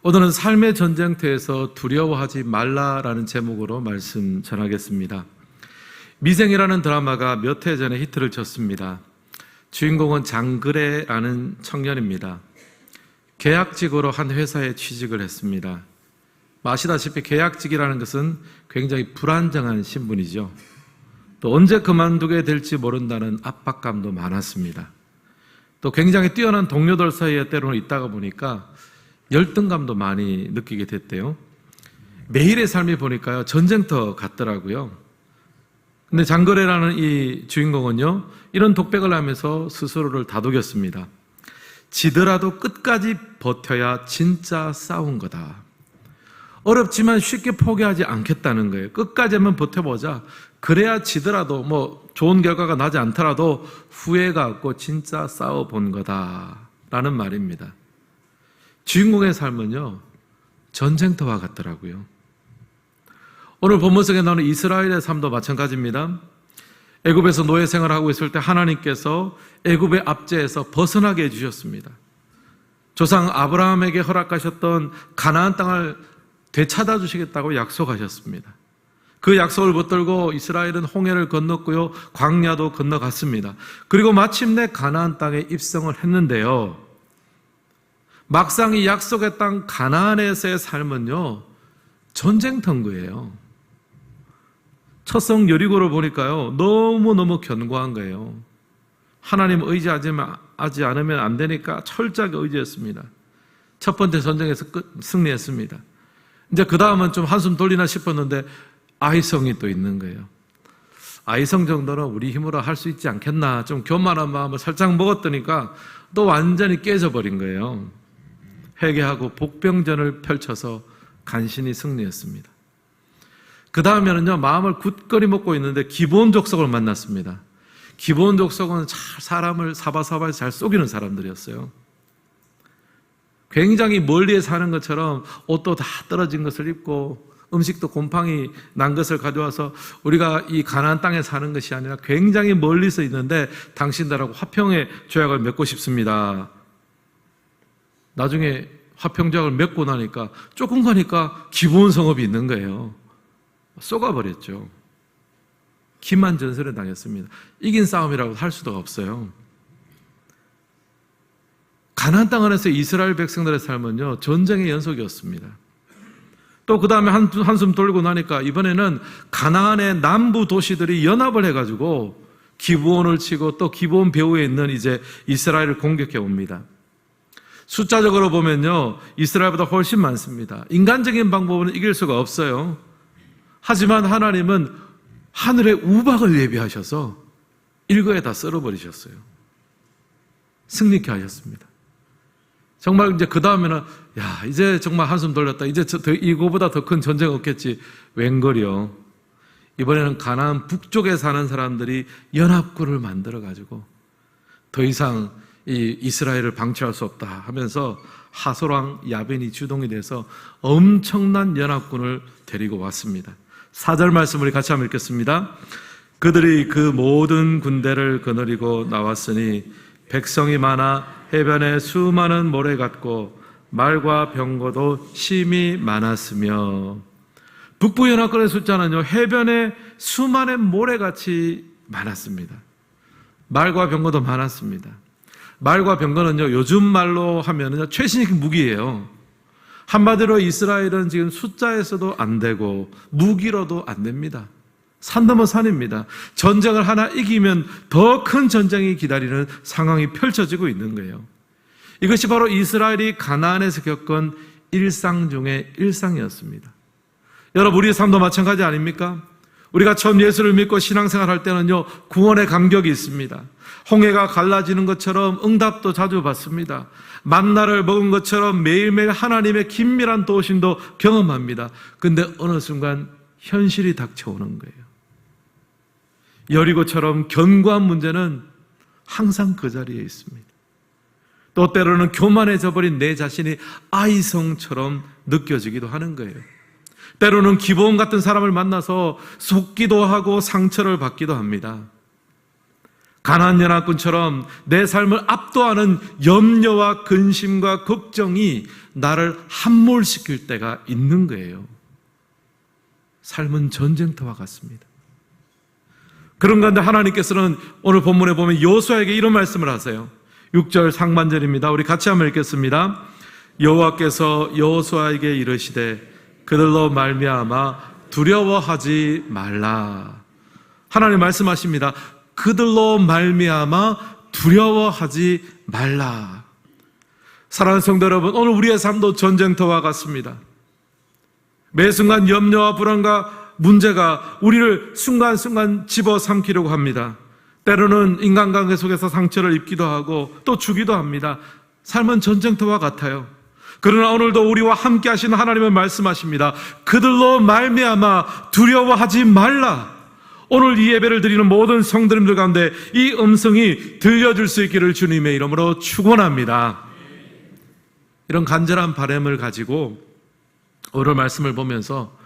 오늘은 삶의 전쟁터에서 두려워하지 말라라는 제목으로 말씀 전하겠습니다. 미생이라는 드라마가 몇 해 전에 히트를 쳤습니다. 주인공은 장그래라는 청년입니다. 계약직으로 한 회사에 취직을 했습니다. 아시다시피 계약직이라는 것은 굉장히 불안정한 신분이죠. 또 언제 그만두게 될지 모른다는 압박감도 많았습니다. 또 굉장히 뛰어난 동료들 사이에 때로는 있다가 보니까 열등감도 많이 느끼게 됐대요. 매일의 삶이 보니까요, 전쟁터 같더라고요. 근데 장거래라는 이 주인공은요, 이런 독백을 하면서 스스로를 다독였습니다. 지더라도 끝까지 버텨야 진짜 싸운 거다. 어렵지만 쉽게 포기하지 않겠다는 거예요. 끝까지 한번 버텨보자. 그래야 지더라도 좋은 결과가 나지 않더라도 후회가 없고 진짜 싸워본 거다라는 말입니다. 주인공의 삶은요, 전쟁터와 같더라고요. 오늘 본문 속에 나오는 이스라엘의 삶도 마찬가지입니다. 애굽에서 노예 생활을 하고 있을 때 하나님께서 애굽의 압제에서 벗어나게 해주셨습니다. 조상 아브라함에게 허락하셨던 가나안 땅을 되찾아 주시겠다고 약속하셨습니다. 그 약속을 붙들고 이스라엘은 홍해를 건넜고요, 광야도 건너갔습니다. 그리고 마침내 가나안 땅에 입성을 했는데요, 막상 이 약속의 땅 가나안에서의 삶은요, 전쟁터인 거예요. 첫 성 여리고를 보니까요, 너무너무 견고한 거예요. 하나님 의지하지 않으면 안 되니까 철저하게 의지했습니다. 첫 번째 전쟁에서 승리했습니다. 이제 그 다음은 좀 한숨 돌리나 싶었는데 아이성이 또 있는 거예요. 아이성 정도는 우리 힘으로 할 수 있지 않겠나, 좀 교만한 마음을 살짝 먹었더니까 또 완전히 깨져버린 거예요. 회개하고 복병전을 펼쳐서 간신히 승리했습니다. 그 다음에는요, 마음을 굳건히 먹고 있는데 기브온 족속을 만났습니다. 기브온 족속은 사람을 사바사바에서 잘 속이는 사람들이었어요. 굉장히 멀리에 사는 것처럼 옷도 다 떨어진 것을 입고 음식도 곰팡이 난 것을 가져와서 우리가 이 가나안 땅에 사는 것이 아니라 굉장히 멀리서 있는데 당신들하고 화평의 조약을 맺고 싶습니다. 나중에 화평조약을 맺고 나니까 조금 가니까 기브온 성읍이 있는 거예요. 쏘가버렸죠. 기만전설에 당했습니다. 이긴 싸움이라고 할 수도 없어요. 가나안 땅 안에서 이스라엘 백성들의 삶은요, 전쟁의 연속이었습니다. 또 그 다음에 한숨 돌고 나니까 이번에는 가나안의 남부 도시들이 연합을 해가지고 기브온을 치고 또 기브온 배후에 있는 이제 이스라엘을 공격해 옵니다. 숫자적으로 보면요, 이스라엘보다 훨씬 많습니다. 인간적인 방법은 이길 수가 없어요. 하지만 하나님은 하늘의 우박을 예비하셔서 일거에 다 썰어버리셨어요. 승리케 하셨습니다. 정말 이제 그 다음에는 이제 정말 한숨 돌렸다. 이제 이거보다 더 큰 전쟁 없겠지. 웬걸이요. 이번에는 가나안 북쪽에 사는 사람들이 연합군을 만들어가지고 더 이상 이 이스라엘을 방치할 수 없다 하면서 하솔왕 야벤이 주동이 돼서 엄청난 연합군을 데리고 왔습니다. 4절 말씀 우리 같이 한번 읽겠습니다. 그들이 그 모든 군대를 거느리고 나왔으니 백성이 많아 해변에 수많은 모래 같고 말과 병거도 심히 많았으며, 북부 연합군의 숫자는요, 해변에 수많은 모래같이 많았습니다. 말과 병거도 많았습니다. 말과 병거는요, 요즘 말로 하면은요, 최신식 무기예요. 한마디로 이스라엘은 지금 숫자에서도 안 되고 무기로도 안 됩니다. 산 넘어 산입니다. 전쟁을 하나 이기면 더 큰 전쟁이 기다리는 상황이 펼쳐지고 있는 거예요. 이것이 바로 이스라엘이 가나안에서 겪은 일상 중의 일상이었습니다. 여러분, 우리의 삶도 마찬가지 아닙니까? 우리가 처음 예수를 믿고 신앙생활 할 때는요, 구원의 감격이 있습니다. 홍해가 갈라지는 것처럼 응답도 자주 받습니다. 만나를 먹은 것처럼 매일매일 하나님의 긴밀한 도우심도 경험합니다. 근데 어느 순간 현실이 닥쳐오는 거예요. 여리고처럼 견고한 문제는 항상 그 자리에 있습니다. 또 때로는 교만해져 버린 내 자신이 아이성처럼 느껴지기도 하는 거예요. 때로는 기브온 같은 사람을 만나서 속기도 하고 상처를 받기도 합니다. 가나안 연합군처럼 내 삶을 압도하는 염려와 근심과 걱정이 나를 함몰시킬 때가 있는 거예요. 삶은 전쟁터와 같습니다. 그런 가운데 하나님께서는 오늘 본문에 보면 여호수아에게 이런 말씀을 하세요. 6절 상반절입니다. 우리 같이 한번 읽겠습니다. 여호와께서 여호수아에게 이르시되 그들로 말미암아 두려워하지 말라. 하나님 말씀하십니다. 그들로 말미암아 두려워하지 말라. 사랑하는 성도 여러분, 오늘 우리의 삶도 전쟁터와 같습니다. 매 순간 염려와 불안과 문제가 우리를 순간순간 집어삼키려고 합니다. 때로는 인간관계 속에서 상처를 입기도 하고 또 주기도 합니다. 삶은 전쟁터와 같아요. 그러나 오늘도 우리와 함께 하시는 하나님은 말씀하십니다. 그들로 말미암아 두려워하지 말라. 오늘 이 예배를 드리는 모든 성도님들 가운데 이 음성이 들려줄 수 있기를 주님의 이름으로 축원합니다. 이런 간절한 바람을 가지고 오늘 말씀을 보면서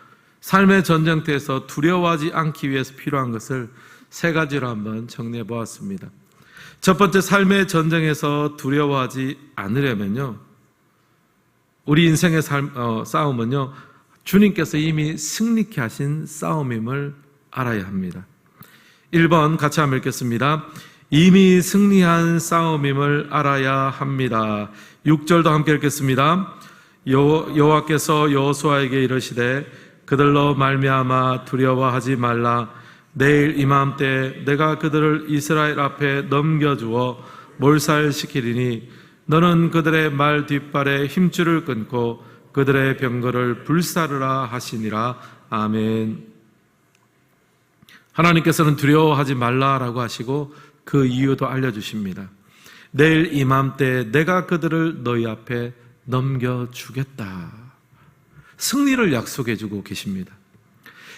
삶의 전쟁터에서 두려워하지 않기 위해서 필요한 것을 세 가지로 한번 정리해 보았습니다. 첫 번째, 삶의 전쟁에서 두려워하지 않으려면요, 우리 인생의 싸움은요, 주님께서 이미 승리케 하신 싸움임을 알아야 합니다. 1번 같이 한번 읽겠습니다. 이미 승리한 싸움임을 알아야 합니다. 6절도 함께 읽겠습니다. 여호와께서 여호수아에게 이르시되 그들로 말미암아 두려워하지 말라. 내일 이맘때 내가 그들을 이스라엘 앞에 넘겨주어 몰살시키리니 너는 그들의 말 뒷발에 힘줄을 끊고 그들의 병거를 불사르라 하시니라. 아멘. 하나님께서는 두려워하지 말라라고 하시고 그 이유도 알려주십니다. 내일 이맘때 내가 그들을 너희 앞에 넘겨주겠다. 승리를 약속해주고 계십니다.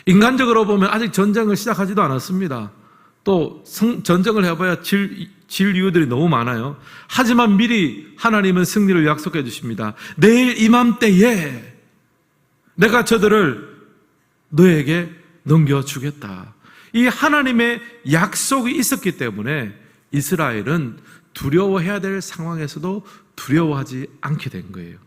인간적으로 보면 아직 전쟁을 시작하지도 않았습니다. 또 전쟁을 해봐야 질 이유들이 너무 많아요. 하지만 미리 하나님은 승리를 약속해 주십니다. 내일 이맘때에 내가 저들을 너에게 넘겨주겠다. 이 하나님의 약속이 있었기 때문에 이스라엘은 두려워해야 될 상황에서도 두려워하지 않게 된 거예요.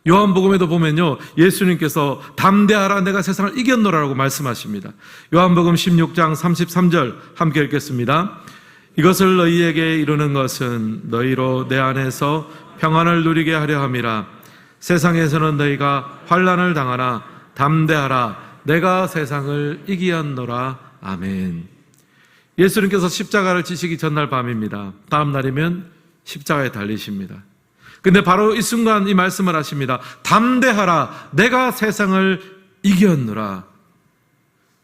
요한복음에도 보면요, 예수님께서 담대하라 내가 세상을 이겼노라라고 말씀하십니다. 요한복음 16장 33절 함께 읽겠습니다. 이것을 너희에게 이루는 것은 너희로 내 안에서 평안을 누리게 하려 함이라. 세상에서는 너희가 환난을 당하나 담대하라 내가 세상을 이기었노라. 아멘. 예수님께서 십자가를 지시기 전날 밤입니다. 다음 날이면 십자가에 달리십니다. 근데 바로 이 순간 이 말씀을 하십니다. 담대하라 내가 세상을 이겼노라.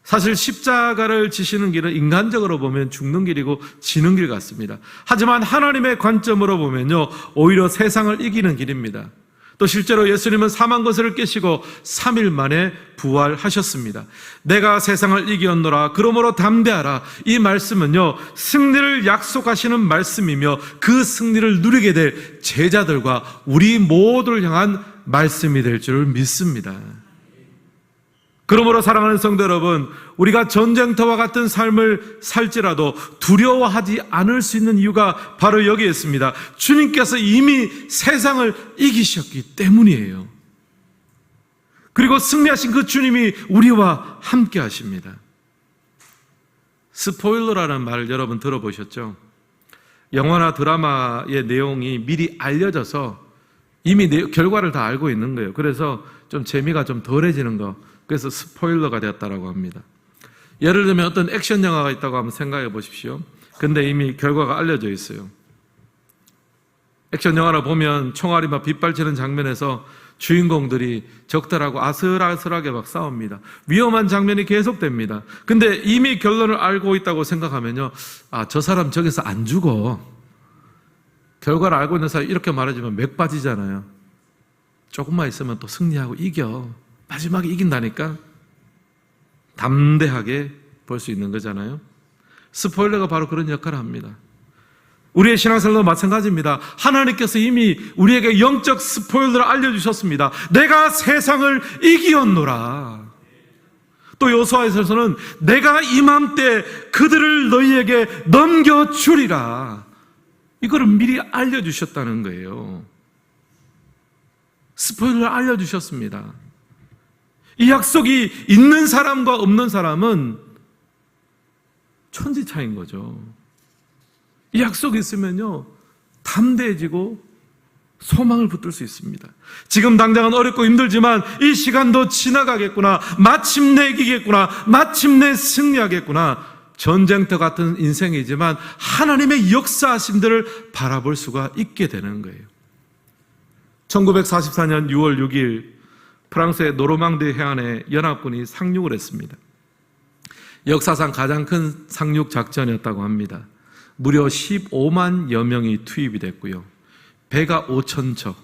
사실 십자가를 지시는 길은 인간적으로 보면 죽는 길이고 지는 길 같습니다. 하지만 하나님의 관점으로 보면요, 오히려 세상을 이기는 길입니다. 또 실제로 예수님은 사망 권세를 깨시고 3일 만에 부활하셨습니다. 내가 세상을 이겼노라 그러므로 담대하라. 이 말씀은요, 승리를 약속하시는 말씀이며 그 승리를 누리게 될 제자들과 우리 모두를 향한 말씀이 될 줄 믿습니다. 그러므로 사랑하는 성도 여러분, 우리가 전쟁터와 같은 삶을 살지라도 두려워하지 않을 수 있는 이유가 바로 여기에 있습니다. 주님께서 이미 세상을 이기셨기 때문이에요. 그리고 승리하신 그 주님이 우리와 함께 하십니다. 스포일러라는 말을 여러분 들어보셨죠? 영화나 드라마의 내용이 미리 알려져서 이미 결과를 다 알고 있는 거예요. 그래서 좀 재미가 좀 덜해지는 거, 그래서 스포일러가 되었다라고 합니다. 예를 들면 어떤 액션 영화가 있다고 한번 생각해 보십시오. 근데 이미 결과가 알려져 있어요. 액션 영화를 보면 총알이 막 빗발치는 장면에서 주인공들이 적들하고 아슬아슬하게 막 싸웁니다. 위험한 장면이 계속됩니다. 근데 이미 결론을 알고 있다고 생각하면요, 저 사람 저기서 안 죽어. 결과를 알고 있는 사람이 이렇게 말해주면 맥 빠지잖아요. 조금만 있으면 또 승리하고 이겨. 마지막에 이긴다니까. 담대하게 볼 수 있는 거잖아요. 스포일러가 바로 그런 역할을 합니다. 우리의 신앙생활도 마찬가지입니다. 하나님께서 이미 우리에게 영적 스포일러를 알려주셨습니다. 내가 세상을 이기었노라. 또 여호수아에서는 내가 이맘때 그들을 너희에게 넘겨주리라, 이거를 미리 알려주셨다는 거예요. 스포일러를 알려주셨습니다. 이 약속이 있는 사람과 없는 사람은 천지 차이인 거죠. 이 약속이 있으면요, 담대해지고 소망을 붙들 수 있습니다. 지금 당장은 어렵고 힘들지만 이 시간도 지나가겠구나, 마침내 이기겠구나, 마침내 승리하겠구나, 전쟁터 같은 인생이지만 하나님의 역사하심들을 바라볼 수가 있게 되는 거예요. 1944년 6월 6일 프랑스의 노르망디 해안에 연합군이 상륙을 했습니다. 역사상 가장 큰 상륙 작전이었다고 합니다. 무려 15만여 명이 투입이 됐고요, 배가 5,000척,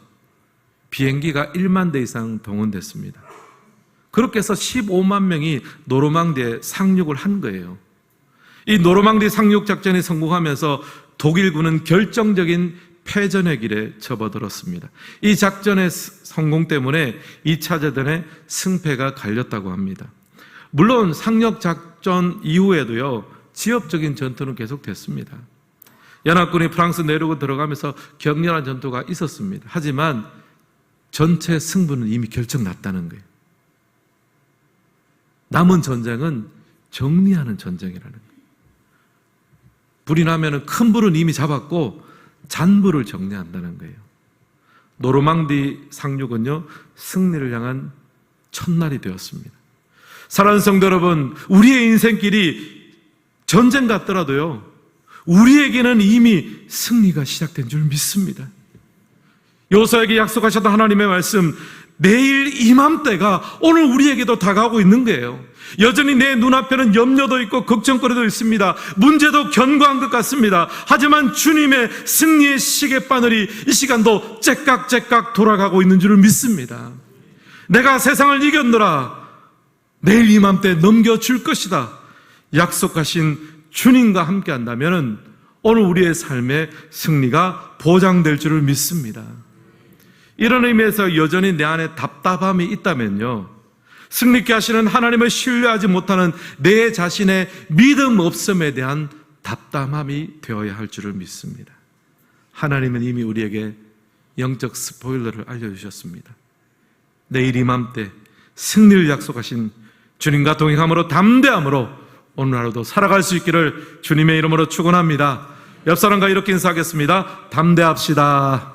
비행기가 1만 대 이상 동원됐습니다. 그렇게 해서 15만 명이 노르망디에 상륙을 한 거예요. 이 노르망디 상륙 작전이 성공하면서 독일군은 결정적인 패전의 길에 접어들었습니다. 이 작전의 성공 때문에 2차 대전의 승패가 갈렸다고 합니다. 물론 상륙 작전 이후에도요, 지역적인 전투는 계속됐습니다. 연합군이 프랑스 내륙으로 들어가면서 격렬한 전투가 있었습니다. 하지만 전체 승부는 이미 결정났다는 거예요. 남은 전쟁은 정리하는 전쟁이라는 거예요. 불이 나면 큰 불은 이미 잡았고 잔불을 정리한다는 거예요. 노르망디 상륙은요, 승리를 향한 첫날이 되었습니다. 사랑하는 성도 여러분, 우리의 인생길이 전쟁 같더라도요, 우리에게는 이미 승리가 시작된 줄 믿습니다. 여호수아에게 약속하셨던 하나님의 말씀, 내일 이맘때가 오늘 우리에게도 다가오고 있는 거예요. 여전히 내 눈앞에는 염려도 있고 걱정거리도 있습니다. 문제도 견고한 것 같습니다. 하지만 주님의 승리의 시계바늘이 이 시간도 째깍째깍 돌아가고 있는 줄을 믿습니다. 내가 세상을 이겼노라, 내일 이맘때 넘겨줄 것이다 약속하신 주님과 함께 한다면 오늘 우리의 삶의 승리가 보장될 줄을 믿습니다. 이런 의미에서 여전히 내 안에 답답함이 있다면요, 승리케 하시는 하나님을 신뢰하지 못하는 내 자신의 믿음 없음에 대한 답답함이 되어야 할 줄을 믿습니다. 하나님은 이미 우리에게 영적 스포일러를 알려주셨습니다. 내일 이맘때 승리를 약속하신 주님과 동행함으로 담대함으로 오늘 하루도 살아갈 수 있기를 주님의 이름으로 축원합니다. 옆 사람과 이렇게 인사하겠습니다. 담대합시다.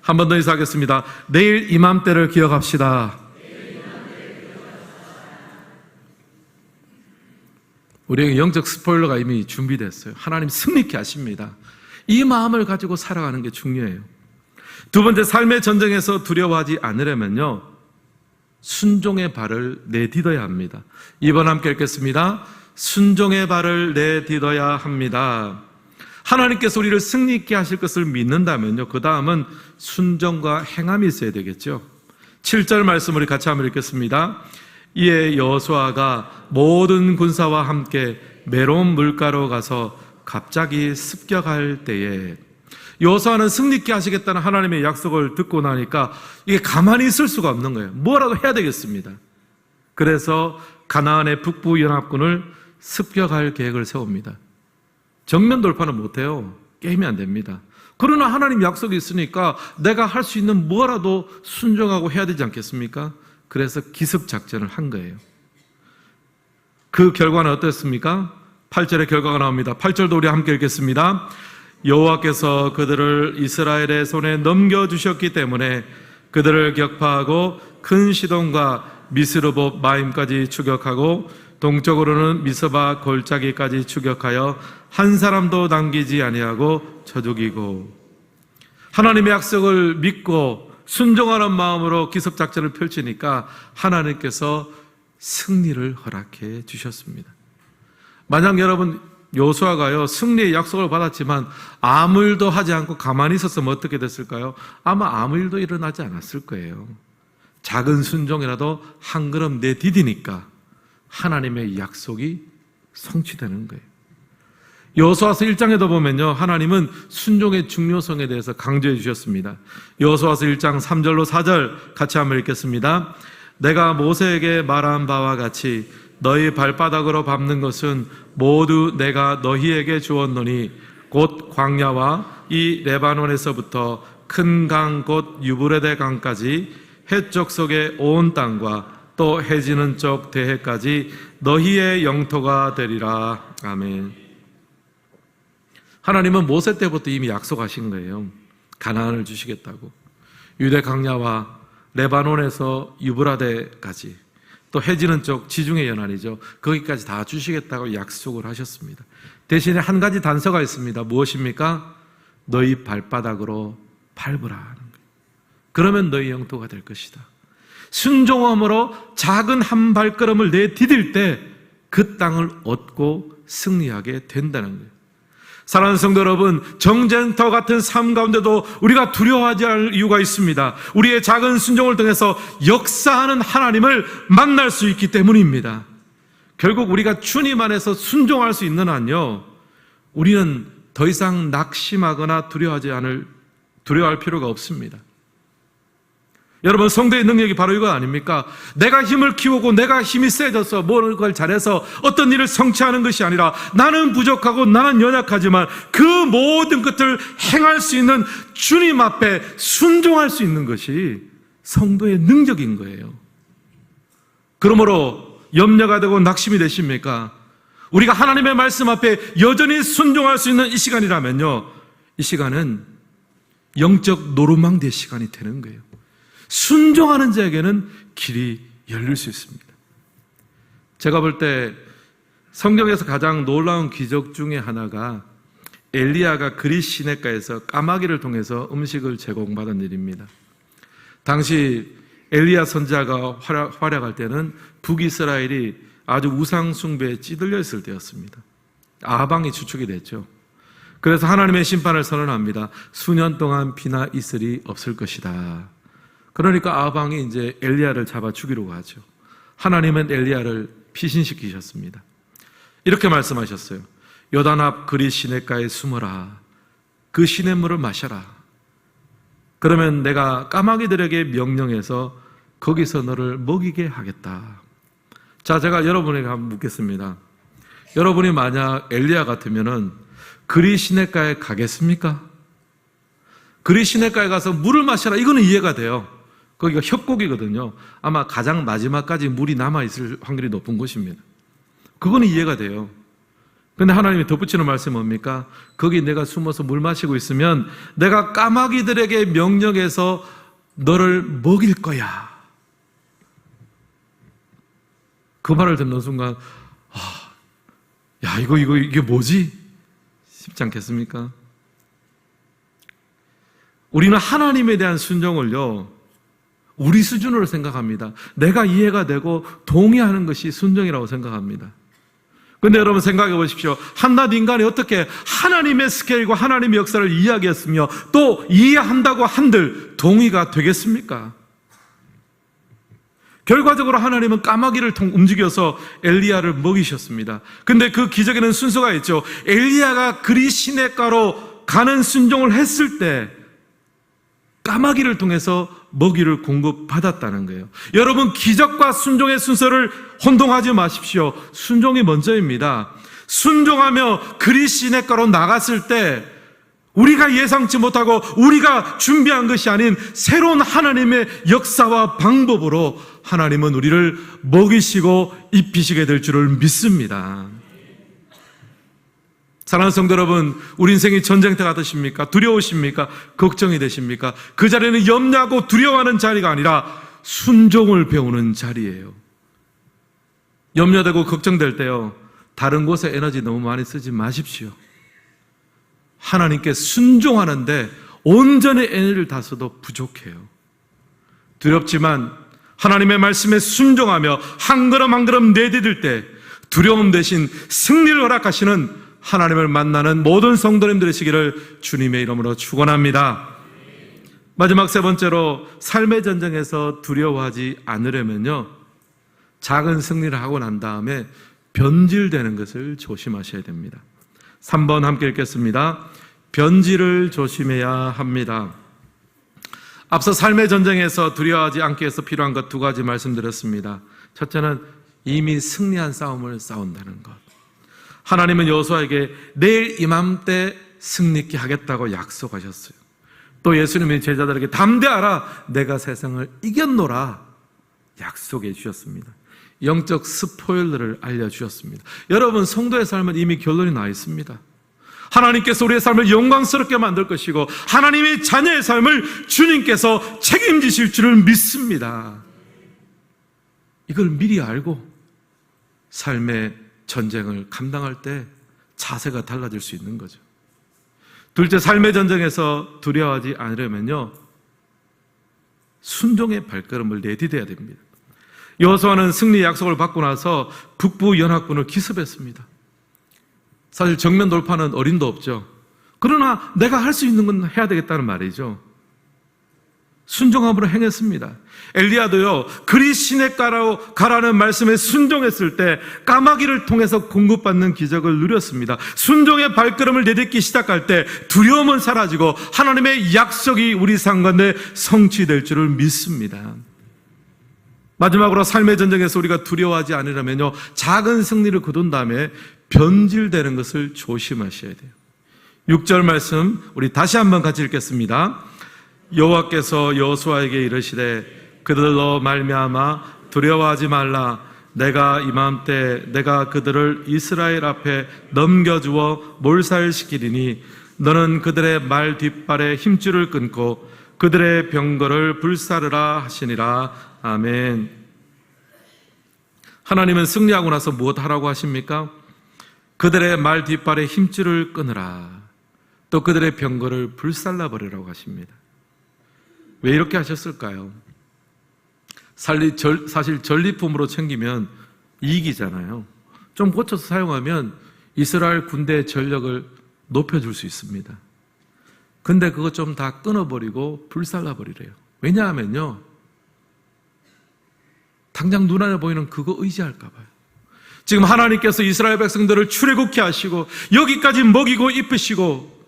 한 번 더 인사하겠습니다. 내일 이맘때를 기억합시다. 우리에게 영적 스포일러가 이미 준비됐어요. 하나님 승리케 하십니다. 이 마음을 가지고 살아가는 게 중요해요. 두 번째, 삶의 전쟁에서 두려워하지 않으려면요, 순종의 발을 내딛어야 합니다. 2번 함께 읽겠습니다. 순종의 발을 내딛어야 합니다. 하나님께서 우리를 승리 있게 하실 것을 믿는다면요, 그 다음은 순종과 행함이 있어야 되겠죠. 7절 말씀 우리 같이 한번 읽겠습니다. 이에 여호수아가 모든 군사와 함께 메론 물가로 가서 갑자기 습격할 때에, 여호수아는 승리 있게 하시겠다는 하나님의 약속을 듣고 나니까 이게 가만히 있을 수가 없는 거예요. 뭐라도 해야 되겠습니다. 그래서 가나안의 북부 연합군을 습격할 계획을 세웁니다. 정면 돌파는 못해요. 게임이 안 됩니다. 그러나 하나님 약속이 있으니까 내가 할 수 있는 뭐라도 순종하고 해야 되지 않겠습니까? 그래서 기습작전을 한 거예요. 그 결과는 어땠습니까? 8절의 결과가 나옵니다. 8절도 우리 함께 읽겠습니다. 여호와께서 그들을 이스라엘의 손에 넘겨주셨기 때문에 그들을 격파하고 큰 시돈과 미스르봇 마임까지 추격하고 동쪽으로는 미스바 골짜기까지 추격하여 한 사람도 남기지 아니하고 쳐 죽이고, 하나님의 약속을 믿고 순종하는 마음으로 기습작전을 펼치니까 하나님께서 승리를 허락해 주셨습니다. 만약 여러분 여호수아가요, 승리의 약속을 받았지만 아무 일도 하지 않고 가만히 있었으면 어떻게 됐을까요? 아마 아무 일도 일어나지 않았을 거예요. 작은 순종이라도 한 걸음 내디디니까 하나님의 약속이 성취되는 거예요. 여호수아서 1장에도 보면요, 하나님은 순종의 중요성에 대해서 강조해 주셨습니다. 여호수아서 1장 3절로 4절 같이 한번 읽겠습니다. 내가 모세에게 말한 바와 같이 너희 발바닥으로 밟는 것은 모두 내가 너희에게 주었노니 곧 광야와 이 레바논에서부터 큰 강 곧 유브레데 강까지 해쪽 속의 온 땅과 또 해지는 쪽 대해까지 너희의 영토가 되리라. 아멘. 하나님은 모세 때부터 이미 약속하신 거예요. 가나안을 주시겠다고. 유대 강야와 레바논에서 유브라데까지 또 해지는 쪽 지중해 연안이죠. 거기까지 다 주시겠다고 약속을 하셨습니다. 대신에 한 가지 단서가 있습니다. 무엇입니까? 너희 발바닥으로 밟으라 하는 거예요. 그러면 너희 영토가 될 것이다. 순종함으로 작은 한 발걸음을 내디딜 때 그 땅을 얻고 승리하게 된다는 거예요. 사랑하는 성도 여러분, 정쟁터 같은 삶 가운데도 우리가 두려워하지 않을 이유가 있습니다. 우리의 작은 순종을 통해서 역사하는 하나님을 만날 수 있기 때문입니다. 결국 우리가 주님 안에서 순종할 수 있는 한요, 우리는 더 이상 낙심하거나 두려워할 필요가 없습니다. 여러분, 성도의 능력이 바로 이거 아닙니까? 내가 힘을 키우고 내가 힘이 세져서 뭘 잘해서 어떤 일을 성취하는 것이 아니라 나는 부족하고 나는 연약하지만 그 모든 것들을 행할 수 있는 주님 앞에 순종할 수 있는 것이 성도의 능력인 거예요. 그러므로 염려가 되고 낙심이 되십니까? 우리가 하나님의 말씀 앞에 여전히 순종할 수 있는 이 시간이라면요, 이 시간은 영적 노루망대의 시간이 되는 거예요. 순종하는 자에게는 길이 열릴 수 있습니다. 제가 볼 때 성경에서 가장 놀라운 기적 중에 하나가 엘리야가 그릿 시내가에서 까마귀를 통해서 음식을 제공받은 일입니다. 당시 엘리야 선지자가 활약할 때는 북이스라엘이 아주 우상 숭배에 찌들려 있을 때였습니다. 아방이 주축이 됐죠. 그래서 하나님의 심판을 선언합니다. 수년 동안 비나 이슬이 없을 것이다. 그러니까 아방이 이제 엘리야를 잡아 죽이려고 하죠. 하나님은 엘리야를 피신시키셨습니다. 이렇게 말씀하셨어요. 요단 앞 그릿 시냇가에 숨어라. 그 시냇물을 마셔라. 그러면 내가 까마귀들에게 명령해서 거기서 너를 먹이게 하겠다. 자, 제가 여러분에게 한번 묻겠습니다. 여러분이 만약 엘리야 같으면은 그릿 시냇가에 가겠습니까? 그릿 시냇가에 가서 물을 마셔라. 이거는 이해가 돼요. 거기가 협곡이거든요. 아마 가장 마지막까지 물이 남아있을 확률이 높은 곳입니다. 그거는 이해가 돼요. 근데 하나님이 덧붙이는 말씀은 뭡니까? 거기 내가 숨어서 물 마시고 있으면 내가 까마귀들에게 명령해서 너를 먹일 거야. 그 말을 듣는 순간, 이게 뭐지? 싶지 않겠습니까? 우리는 하나님에 대한 순종을요, 우리 수준으로 생각합니다. 내가 이해가 되고 동의하는 것이 순종이라고 생각합니다. 그런데 여러분 생각해 보십시오. 한낱 인간이 어떻게 하나님의 스케일과 하나님의 역사를 이야기했으며 또 이해한다고 한들 동의가 되겠습니까? 결과적으로 하나님은 까마귀를 움직여서 엘리야를 먹이셨습니다. 근데 그 기적에는 순서가 있죠. 엘리야가 그릿 시냇가로 가는 순종을 했을 때 까마귀를 통해서 먹이를 공급받았다는 거예요. 여러분, 기적과 순종의 순서를 혼동하지 마십시오. 순종이 먼저입니다. 순종하며 그릿 시냇가로 나갔을 때 우리가 예상치 못하고 우리가 준비한 것이 아닌 새로운 하나님의 역사와 방법으로 하나님은 우리를 먹이시고 입히시게 될 줄을 믿습니다. 사랑하는 성도 여러분, 우리 인생이 전쟁터 같으십니까? 두려우십니까? 걱정이 되십니까? 그 자리는 염려하고 두려워하는 자리가 아니라 순종을 배우는 자리예요. 염려되고 걱정될 때요, 다른 곳에 에너지 너무 많이 쓰지 마십시오. 하나님께 순종하는데 온전히 에너지를 다 써도 부족해요. 두렵지만 하나님의 말씀에 순종하며 한 걸음 한 걸음 내디딜 때 두려움 대신 승리를 허락하시는 하나님을 만나는 모든 성도님들 되시기를 주님의 이름으로 축원합니다. 마지막 세 번째로, 삶의 전쟁에서 두려워하지 않으려면요, 작은 승리를 하고 난 다음에 변질되는 것을 조심하셔야 됩니다. 3번 함께 읽겠습니다. 변질을 조심해야 합니다. 앞서 삶의 전쟁에서 두려워하지 않기 위해서 필요한 것 두 가지 말씀드렸습니다. 첫째는 이미 승리한 싸움을 싸운다는 것. 하나님은 여호수아에게 내일 이맘때 승리케 하겠다고 약속하셨어요. 또 예수님이 제자들에게 담대하라, 내가 세상을 이겼노라 약속해 주셨습니다. 영적 스포일러를 알려주셨습니다. 여러분, 성도의 삶은 이미 결론이 나 있습니다. 하나님께서 우리의 삶을 영광스럽게 만들 것이고 하나님의 자녀의 삶을 주님께서 책임지실 줄을 믿습니다. 이걸 미리 알고 삶의 전쟁을 감당할 때 자세가 달라질 수 있는 거죠. 둘째, 삶의 전쟁에서 두려워하지 않으려면요, 순종의 발걸음을 내디뎌야 됩니다. 여호수아는 승리 약속을 받고 나서 북부 연합군을 기습했습니다. 사실 정면 돌파는 어림도 없죠. 그러나 내가 할 수 있는 건 해야 되겠다는 말이죠. 순종함으로 행했습니다. 엘리야도요, 그리 시냇가로 가라는 말씀에 순종했을 때 까마귀를 통해서 공급받는 기적을 누렸습니다. 순종의 발걸음을 내딛기 시작할 때 두려움은 사라지고 하나님의 약속이 우리 삶 가운데 성취될 줄을 믿습니다. 마지막으로 삶의 전쟁에서 우리가 두려워하지 않으려면요, 작은 승리를 거둔 다음에 변질되는 것을 조심하셔야 돼요. 6절 말씀 우리 다시 한번 같이 읽겠습니다. 여호와께서 여호수아에게 이르시되 그들로 말미암아 두려워하지 말라. 내가 이맘때 내가 그들을 이스라엘 앞에 넘겨주어 몰살시키리니 너는 그들의 말 뒷발에 힘줄을 끊고 그들의 병거를 불사르라 하시니라. 아멘. 하나님은 승리하고 나서 무엇 하라고 하십니까? 그들의 말 뒷발에 힘줄을 끊으라. 또 그들의 병거를 불살라버리라고 하십니다. 왜 이렇게 하셨을까요? 사실 전리품으로 챙기면 이익이잖아요. 좀 고쳐서 사용하면 이스라엘 군대의 전력을 높여줄 수 있습니다. 근데 그거 좀 다 끊어버리고 불살라버리래요. 왜냐하면요, 당장 눈안에 보이는 그거 의지할까 봐요. 지금 하나님께서 이스라엘 백성들을 출애굽케 하시고 여기까지 먹이고 입히시고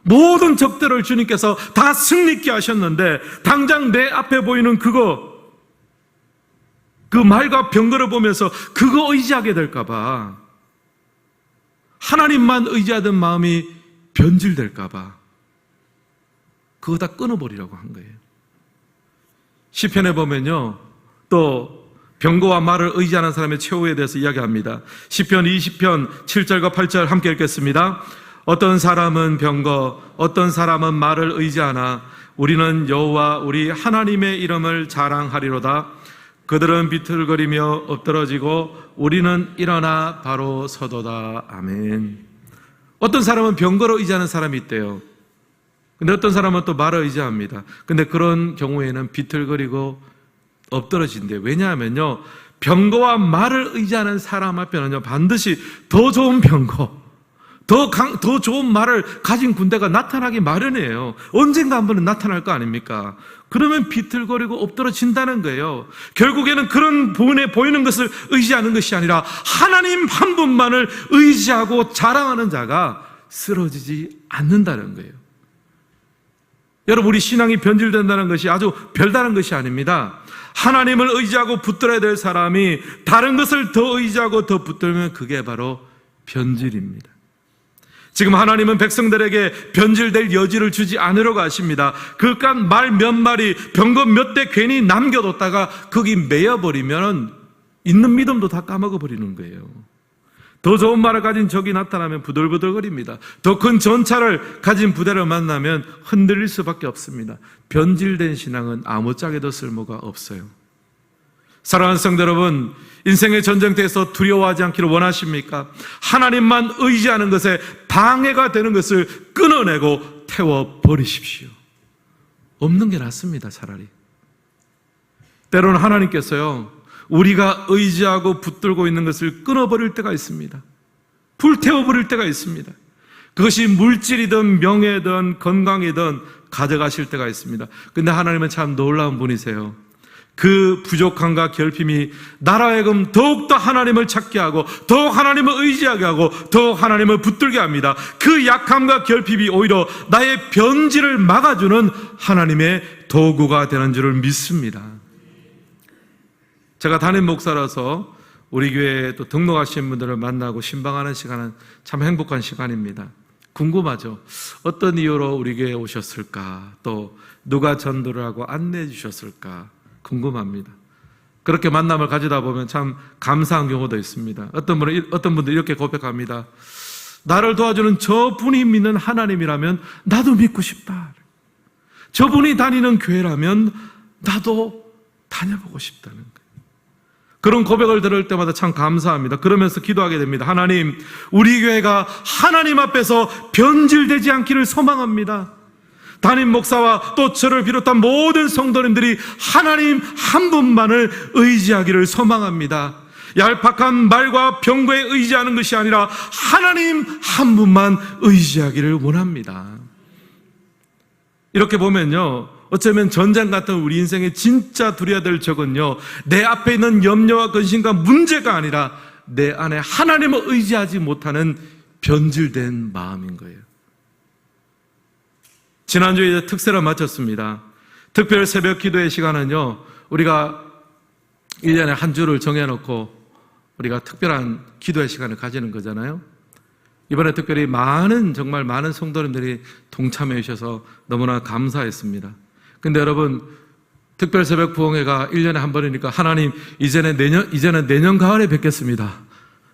모든 적들을 주님께서 다 승리케 하셨는데 당장 내 앞에 보이는 그거, 그 말과 병거를 보면서 그거 의지하게 될까 봐, 하나님만 의지하던 마음이 변질될까 봐 그거 다 끊어버리라고 한 거예요. 시편에 보면요, 또 병거와 말을 의지하는 사람의 최후에 대해서 이야기합니다. 시편 20편 7절과 8절 함께 읽겠습니다. 어떤 사람은 병거, 어떤 사람은 말을 의지하나 우리는 여호와 우리 하나님의 이름을 자랑하리로다. 그들은 비틀거리며 엎드러지고 우리는 일어나 바로 서도다. 아멘. 어떤 사람은 병거로 의지하는 사람이 있대요. 근데 어떤 사람은 또 말을 의지합니다. 근데 그런 경우에는 비틀거리고 엎드러진대요. 왜냐하면요, 병거와 말을 의지하는 사람 앞에는요, 반드시 더 좋은 병거, 더 좋은 말을 가진 군대가 나타나기 마련이에요. 언젠가 한 번은 나타날 거 아닙니까? 그러면 비틀거리고 엎드러진다는 거예요. 결국에는 그런 눈에 보이는 것을 의지하는 것이 아니라 하나님 한 분만을 의지하고 자랑하는 자가 쓰러지지 않는다는 거예요. 여러분, 우리 신앙이 변질된다는 것이 아주 별다른 것이 아닙니다. 하나님을 의지하고 붙들어야 될 사람이 다른 것을 더 의지하고 더 붙들면 그게 바로 변질입니다. 지금 하나님은 백성들에게 변질될 여지를 주지 않으려고 하십니다. 그깟 말 몇 마리, 병거 몇 대 괜히 남겨뒀다가 거기 매여버리면 있는 믿음도 다 까먹어버리는 거예요. 더 좋은 말을 가진 적이 나타나면 부들부들거립니다. 더 큰 전차를 가진 부대를 만나면 흔들릴 수밖에 없습니다. 변질된 신앙은 아무짝에도 쓸모가 없어요. 사랑하는 성도 여러분, 인생의 전쟁터에서 두려워하지 않기를 원하십니까? 하나님만 의지하는 것에 방해가 되는 것을 끊어내고 태워버리십시오. 없는 게 낫습니다, 차라리. 때로는 하나님께서요, 우리가 의지하고 붙들고 있는 것을 끊어버릴 때가 있습니다. 불태워버릴 때가 있습니다. 그것이 물질이든 명예든 건강이든 가져가실 때가 있습니다. 근데 하나님은 참 놀라운 분이세요. 그 부족함과 결핍이 나로 하여금 더욱더 하나님을 찾게 하고 더욱 하나님을 의지하게 하고 더욱 하나님을 붙들게 합니다. 그 약함과 결핍이 오히려 나의 변질을 막아주는 하나님의 도구가 되는 줄을 믿습니다. 제가 담임 목사라서 우리 교회에 또 등록하신 분들을 만나고 신방하는 시간은 참 행복한 시간입니다. 궁금하죠? 어떤 이유로 우리 교회에 오셨을까? 또 누가 전도를 하고 안내해 주셨을까? 궁금합니다. 그렇게 만남을 가지다 보면 참 감사한 경우도 있습니다. 어떤 분은 이렇게 고백합니다. 나를 도와주는 저분이 믿는 하나님이라면 나도 믿고 싶다. 저분이 다니는 교회라면 나도 다녀보고 싶다는 거예요. 그런 고백을 들을 때마다 참 감사합니다. 그러면서 기도하게 됩니다. 하나님, 우리 교회가 하나님 앞에서 변질되지 않기를 소망합니다. 담임 목사와 또 저를 비롯한 모든 성도님들이 하나님 한 분만을 의지하기를 소망합니다. 얄팍한 말과 병거에 의지하는 것이 아니라 하나님 한 분만 의지하기를 원합니다. 이렇게 보면요, 어쩌면 전쟁 같은 우리 인생에 진짜 두려워야 될 적은요, 내 앞에 있는 염려와 근심과 문제가 아니라 내 안에 하나님을 의지하지 못하는 변질된 마음인 거예요. 지난주에 특세를 마쳤습니다. 특별 새벽 기도의 시간은요, 우리가 1년에 한 주를 정해놓고 우리가 특별한 기도의 시간을 가지는 거잖아요. 이번에 특별히 정말 많은 성도님들이 동참해 주셔서 너무나 감사했습니다. 근데 여러분, 특별 새벽 부흥회가 1년에 한 번이니까 하나님, 이제는 내년 가을에 뵙겠습니다.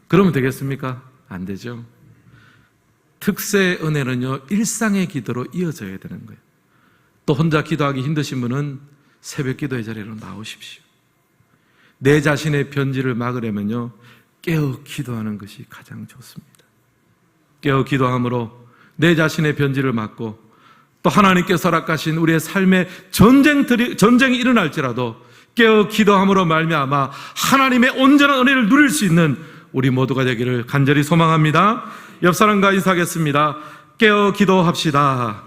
그러면 되겠습니까? 안 되죠. 특세 은혜는요, 일상의 기도로 이어져야 되는 거예요. 또 혼자 기도하기 힘드신 분은 새벽 기도의 자리로 나오십시오. 내 자신의 변질을 막으려면요, 깨어 기도하는 것이 가장 좋습니다. 깨어 기도함으로 내 자신의 변질을 막고 또 하나님께서 허락하신 우리의 삶의 전쟁이 일어날지라도 깨어 기도함으로 말미암아 하나님의 온전한 은혜를 누릴 수 있는 우리 모두가 되기를 간절히 소망합니다. 옆 사람과 인사하겠습니다. 깨어 기도합시다.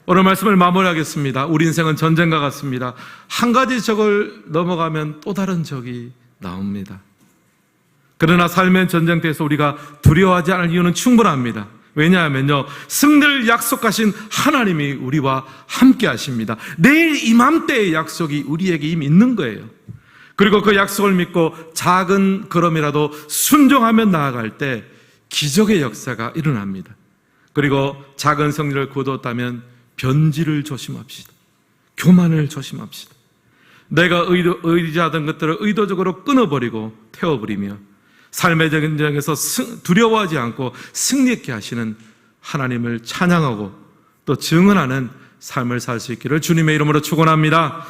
오늘 말씀을 마무리하겠습니다. 우리 인생은 전쟁과 같습니다. 한 가지 적을 넘어가면 또 다른 적이 나옵니다. 그러나 삶의 전쟁터에서 우리가 두려워하지 않을 이유는 충분합니다. 왜냐하면요, 승리를 약속하신 하나님이 우리와 함께 하십니다. 내일 이맘때의 약속이 우리에게 이미 있는 거예요. 그리고 그 약속을 믿고 작은 걸음이라도 순종하며 나아갈 때 기적의 역사가 일어납니다. 그리고 작은 승리를 거두었다면 변질을 조심합시다. 교만을 조심합시다. 내가 의지하던 것들을 의도적으로 끊어버리고 태워버리며 삶의 전쟁에서 두려워하지 않고 승리있게 하시는 하나님을 찬양하고 또 증언하는 삶을 살 수 있기를 주님의 이름으로 축원합니다.